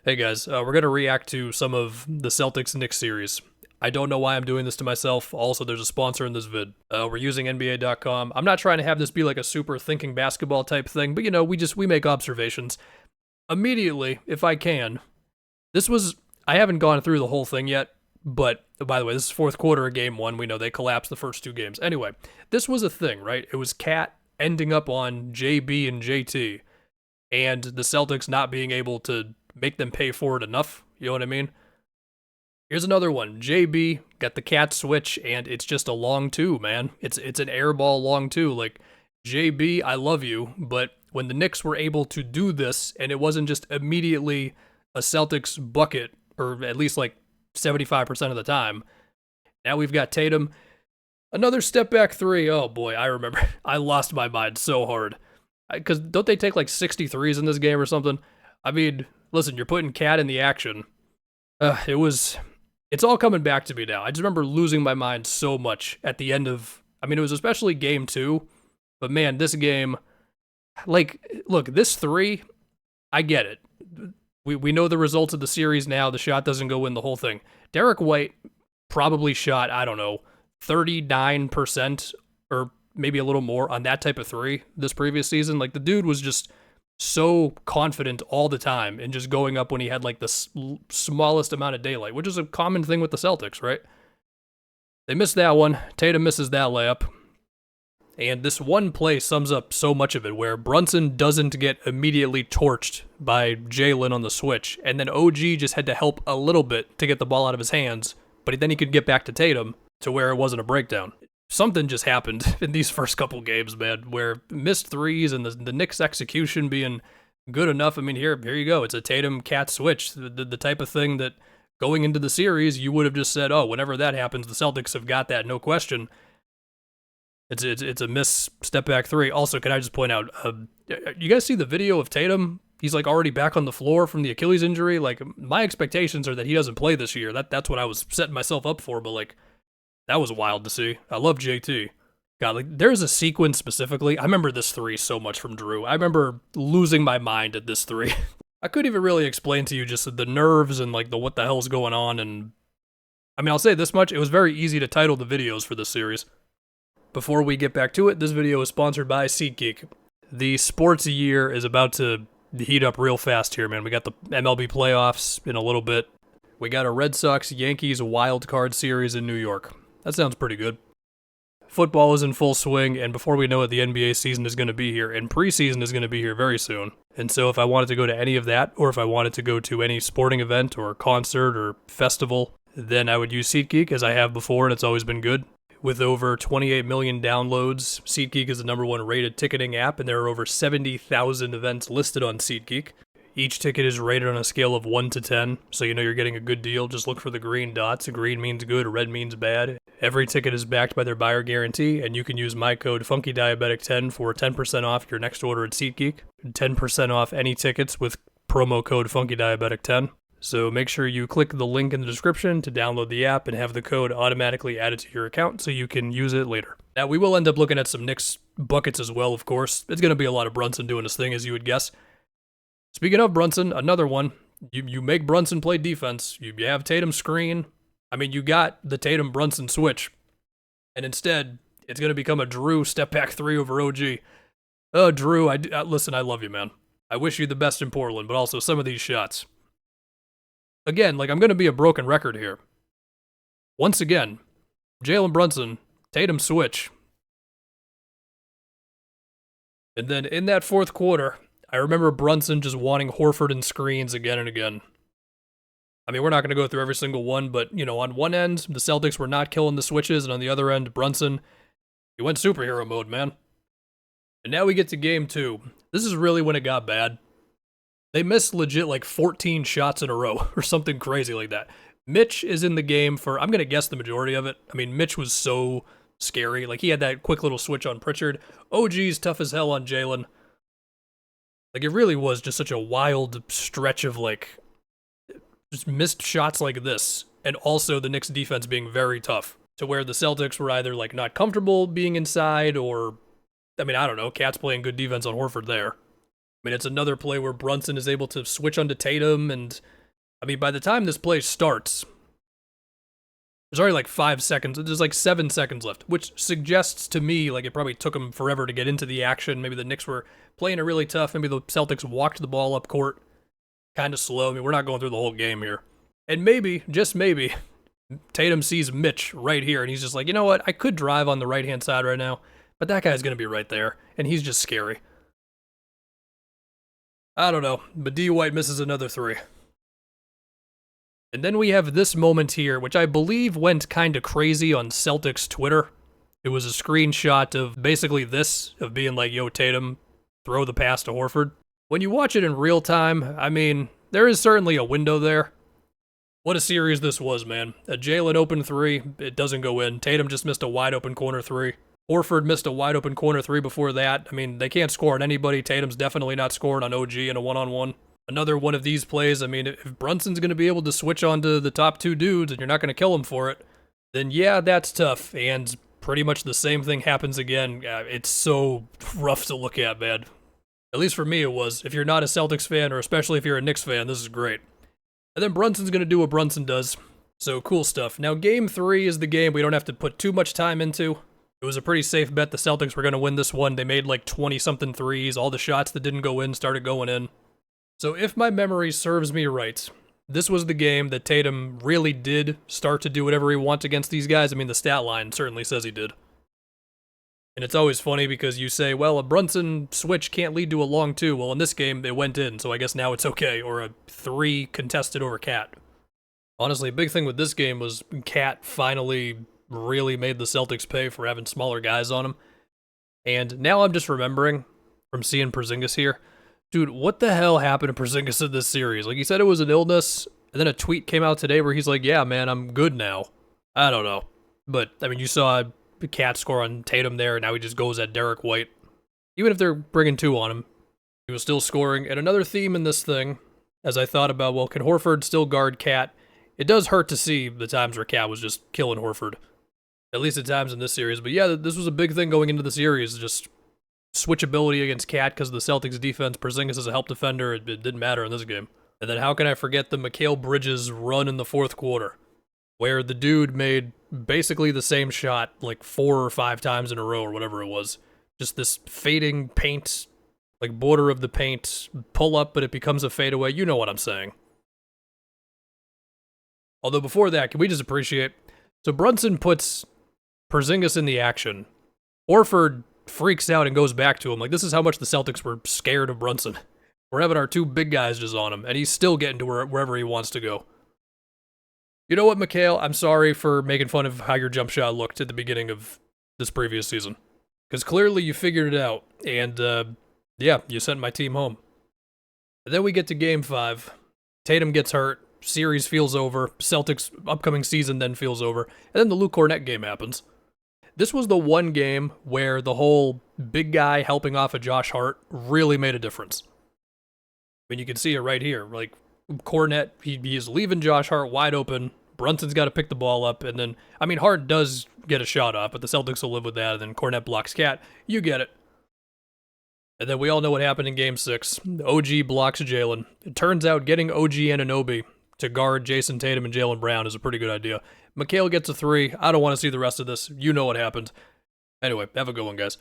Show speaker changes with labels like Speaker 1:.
Speaker 1: Hey guys, we're gonna react to some of the Celtics Knicks series. I don't know why I'm doing this to myself. Also, there's a sponsor in this vid. We're using NBA.com. I'm not trying to have this be like a super thinking basketball type thing, but we make observations. Immediately, if I can, this was I haven't gone through the whole thing yet, but by the way, this is fourth quarter of game one. We know they collapsed the first two games. Anyway, this was a thing, right? It was Cat ending up on JB and JT, and the Celtics not being able to make them pay for it enough. You know what I mean? Here's another one. JB got the cat switch, and it's just a long two, man. It's an airball long two. Like, JB, I love you, but when the Knicks were able to do this, and it wasn't just immediately a Celtics bucket, or at least like 75% of the time, now we've got Tatum. Another step back three. Oh boy, I remember. I lost my mind so hard. Because don't they take like 63s in this game or something? I mean, listen, you're putting Cat in the action. It's all coming back to me now. I just remember losing my mind so much at the end of, it was especially game two, but man, this game, like, look, this three, I get it. We know the results of the series now. The shot doesn't go in, the whole thing. Derek White probably shot, I don't know, 39% or maybe a little more on that type of three this previous season. Like, the dude was just so confident all the time and just going up when he had like the smallest amount of daylight, which is a common thing with the Celtics, right? They missed that one. Tatum misses that layup. And this one play sums up so much of it, where Brunson doesn't get immediately torched by Jalen on the switch, and then OG just had to help a little bit to get the ball out of his hands, but then he could get back to Tatum to where it wasn't a breakdown. Something just happened in these first couple games, man, where missed threes and the Knicks' execution being good enough. I mean, here you go. It's a Tatum-Cat switch, the type of thing that going into the series, you would have just said, oh, whenever that happens, the Celtics have got that, no question. It's a miss step back three. Also, can I just point out, you guys see the video of Tatum? He's like already back on the floor from the Achilles injury. Like, my expectations are that he doesn't play this year. That's what I was setting myself up for, but like, that was wild to see. I love JT. God, like, there's a sequence specifically. I remember this three so much from Drew. I remember losing my mind at this three. I couldn't even really explain to you just the nerves and like the what the hell's going on. And I'll say this much. It was very easy to title the videos for this series. Before we get back to it, this video is sponsored by SeatGeek. The sports year is about to heat up real fast here, man. We got the MLB playoffs in a little bit. We got a Red Sox-Yankees wild card series in New York. That sounds pretty good. Football is in full swing, and before we know it, the NBA season is going to be here, and preseason is going to be here very soon. And so if I wanted to go to any of that, or if I wanted to go to any sporting event or concert or festival, then I would use SeatGeek, as I have before, and it's always been good. With over 28 million downloads, SeatGeek is the #1 rated ticketing app, and there are over 70,000 events listed on SeatGeek. Each ticket is rated on a scale of 1 to 10, so you know you're getting a good deal. Just look for the green dots. Green means good, red means bad. Every ticket is backed by their buyer guarantee, and you can use my code FunkyDiabetic10 for 10% off your next order at SeatGeek, 10% off any tickets with promo code FunkyDiabetic10. So make sure you click the link in the description to download the app and have the code automatically added to your account so you can use it later. Now, we will end up looking at some Knicks buckets as well, of course. It's going to be a lot of Brunson doing his thing, as you would guess. Speaking of Brunson, another one. You make Brunson play defense. You have Tatum screen. You got the Tatum-Brunson switch. And instead, it's going to become a Drew step-back three over OG. Oh, Drew, listen, I love you, man. I wish you the best in Portland, but also some of these shots. Again, like, I'm going to be a broken record here. Once again, Jalen Brunson, Tatum switch. And then in that fourth quarter, I remember Brunson just wanting Horford and screens again and again. We're not going to go through every single one, but, on one end, the Celtics were not killing the switches, and on the other end, Brunson, he went superhero mode, man. And now we get to game two. This is really when it got bad. They missed legit like 14 shots in a row, or something crazy like that. Mitch is in the game for, I'm going to guess, the majority of it. Mitch was so scary. Like, he had that quick little switch on Pritchard. OG's tough as hell on Jalen. Like, it really was just such a wild stretch of, like, just missed shots like this, and also the Knicks defense being very tough, to where the Celtics were either, like, not comfortable being inside, or, I don't know, Cat's playing good defense on Horford there. I mean, it's another play where Brunson is able to switch onto Tatum, and I mean, by the time this play starts, there's already like 5 seconds. There's like 7 seconds left, which suggests to me like it probably took them forever to get into the action. Maybe the Knicks were playing it really tough. Maybe the Celtics walked the ball up court kind of slow. I mean, we're not going through the whole game here. And maybe, just maybe, Tatum sees Mitch right here, and he's just like, you know what? I could drive on the right-hand side right now, but that guy's going to be right there, and he's just scary. I don't know, but D. White misses another 3. And then we have this moment here, which I believe went kind of crazy on Celtics Twitter. It was a screenshot of basically this, of being like, yo, Tatum, throw the pass to Horford. When you watch it in real time, I mean, there is certainly a window there. What a series this was, man. A Jalen open 3, it doesn't go in. Tatum just missed a wide open corner 3. Horford missed a wide open corner 3 before that. I mean, they can't score on anybody. Tatum's definitely not scoring on OG in a one-on-one. Another one of these plays, I mean, if Brunson's going to be able to switch on to the top 2 dudes and you're not going to kill him for it, then yeah, that's tough. And pretty much the same thing happens again. It's so rough to look at, man. At least for me it was. If you're not a Celtics fan, or especially if you're a Knicks fan, this is great. And then Brunson's going to do what Brunson does. So cool stuff. Now game 3 is the game we don't have to put too much time into. It was a pretty safe bet the Celtics were going to win this one. They made like 20-something threes. All the shots that didn't go in started going in. So if my memory serves me right, this was the game that Tatum really did start to do whatever he wants against these guys. I mean, the stat line certainly says he did. And it's always funny because you say, well, a Brunson switch can't lead to a long 2. Well, in this game, it went in, so I guess now it's okay. Or a 3 contested over Cat. Honestly, a big thing with this game was Cat finally really made the Celtics pay for having smaller guys on him. And now I'm just remembering from seeing Porzingis here, dude, what the hell happened to Porzingis in this series? Like, he said it was an illness, and then a tweet came out today where he's like, yeah, man, I'm good now. I don't know. But, I mean, you saw the Cat score on Tatum there, and now he just goes at Derek White. Even if they're bringing 2 on him, he was still scoring. And another theme in this thing, as I thought about, well, can Horford still guard Cat? It does hurt to see the times where Cat was just killing Horford. At least at times in this series. But yeah, this was a big thing going into the series, just switchability against Cat because of the Celtics defense. Porzingis is a help defender. It didn't matter in this game. And then how can I forget the Mikal Bridges run in the 4th quarter, where the dude made basically the same shot like 4 or 5 times in a row or whatever it was. Just this fading paint, like border of the paint, pull up, but it becomes a fadeaway. You know what I'm saying. Although before that, can we just appreciate... So Brunson puts Porzingis in the action. Horford freaks out and goes back to him. Like, this is how much the Celtics were scared of Brunson. We're having our 2 big guys just on him, and he's still getting to wherever he wants to go. You know what, Mikal? I'm sorry for making fun of how your jump shot looked at the beginning of this previous season. Because clearly you figured it out, and yeah, you sent my team home. And then we get to Game 5. Tatum gets hurt. Series feels over. Celtics' upcoming season then feels over. And then the Luke Cornett game happens. This was the one game where the whole big guy helping off of Josh Hart really made a difference. I mean, you can see it right here. Like, Cornett, he is leaving Josh Hart wide open. Brunson's got to pick the ball up. And then, I mean, Hart does get a shot off, but the Celtics will live with that. And then Cornett blocks Cat. You get it. And then we all know what happened in Game 6. OG blocks Jalen. It turns out getting OG Anunoby to guard Jason Tatum and Jaylen Brown is a pretty good idea. Mikal gets a 3. I don't want to see the rest of this. You know what happened. Anyway, have a good one, guys.